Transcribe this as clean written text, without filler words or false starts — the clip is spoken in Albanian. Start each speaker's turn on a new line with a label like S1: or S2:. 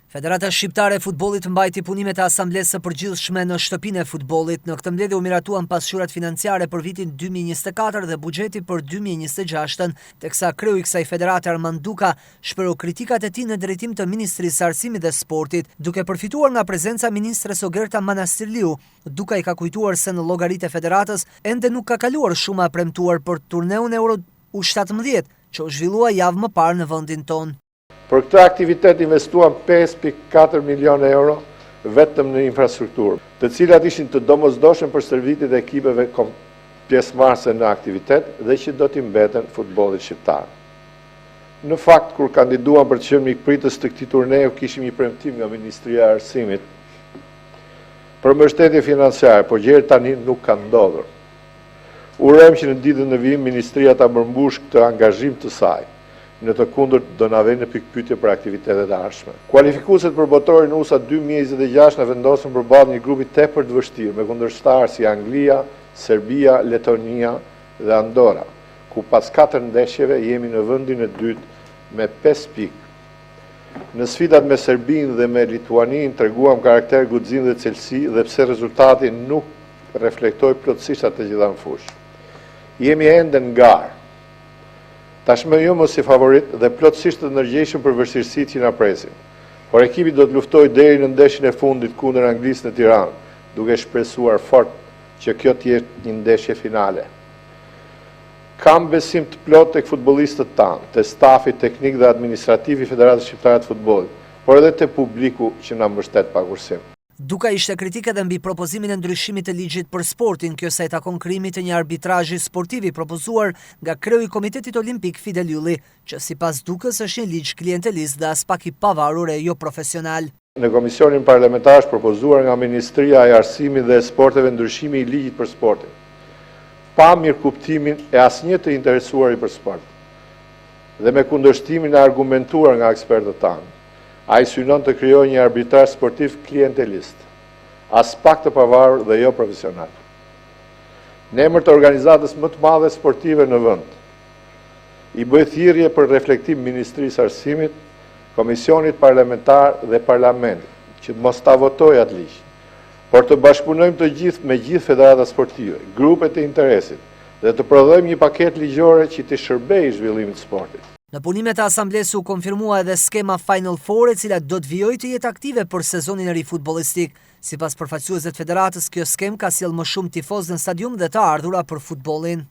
S1: Federata Shqiptare e Futbollit mbajti punimet e asamblesë së përgjithshme në shtëpinë e futbollit. Në këtë mbledhje u miratuan pasqyrat financiare për vitin 2024 dhe buxheti për 2026, teksa kreu i kësaj federate Armand Duka shpreu kritikat e tij në drejtim të Ministrisë së Arsimit dhe Sportit, duke përfituar nga prezenca ministres Ogerta Manastirliu. Duka i ka kujtuar se në llogaritë e federatës ende nuk ka kaluar shuma e premtuar për turneun Euro U17, që u zhvillua javë më parë në vendin tonë.
S2: Për këtë aktivitet investuan 5.4 milion euro vetëm në infrastrukturë, të cilat ishin të domosdoshme për stërvitjet e ekipeve pjesëmarrëse në aktivitet dhe që do t'i mbeten futbollit shqiptar. Në fakt, kur kandiduam për të qenë mikpritës të këtij turneu, kishim një premtim nga Ministria e Arsimit për mbështetje financiare, por gjërat tani nuk kanë ndodhur. Urojmë që në ditën e vijim Ministria ta përmbush këtë angazhim të saj. Në të kundërt do na vënë në pikpyetje për aktivitetet e ardhshme. Kualifikuesit për botorin USA 2026 na vendosën përballë një grupi tepër të vështirë me kundërshtarë si Anglia, Serbia, Letonia dhe Andorra, ku pas 4 ndeshjeve jemi në vendin e dytë me 5 pikë. Në sfidat me Serbinë dhe me Lituaninë treguam karakter guxim dhe cilësi dhe pse rezultati nuk reflektoi plotësisht atë që gjitha në fushë. Jemi ende në garë. Tashmë jo mos si favorit dhe plotësisht të ndërgjegjshëm për vështirësitë që na presin. Por ekipi do të luftojë deri në ndeshjen e fundit kundër Anglisë në Tiranë, duke shpresuar fort që kjo të jetë një ndeshje finale. Kam besim të plot tek futbollistët tanë, te stafi teknik dhe administrativ i Federatës Shqiptare të Futbollit, por edhe te publiku që na mbështet pa kursim.
S1: Duka ishte kritike edhe mbi propozimin e ndryshimit të ligjit për sportin, kjo sa i takon krijimit të një arbitrazhi sportiv i propozuar nga kreu i Komitetit Olimpik Fidel Ylli, që sipas Dukës është një ligj klientelist dhe as pak i pavarur e jo profesional.
S2: Në komisionin parlamentar është propozuar nga Ministria e Arsimit dhe Sporteve ndryshimi i ligjit për sportin, pa mirëkuptimin e asnjë të interesuari për sport, dhe me kundërshtimin e argumentuar nga ekspertët tanë. A i synon të krijojë një arbitrazh sportiv klientelist, as pak të pavarur dhe jo profesional. Në emër të organizatës më të madhe sportive në vend, i bëj thirrje për reflektim Ministrisë së Arsimit, Komisionit Parlamentar dhe Parlamentit, që të mos ta votojë atë ligj, por të bashkëpunojmë të gjithë me gjithë federatat sportive, grupet e interesit, dhe të prodhojmë një paketë ligjore që të shërbejë zhvillimit të sportit.
S1: Në punimet e asamblesë u konfirmua edhe skema Final Four, e cila do të vijojë të jetë aktive për sezonin e ri futbollistik. Sipas përfaqësuesve të federatës, kjo skemë ka sjellë më shumë tifozë në stadium dhe të ardhura për futbollin.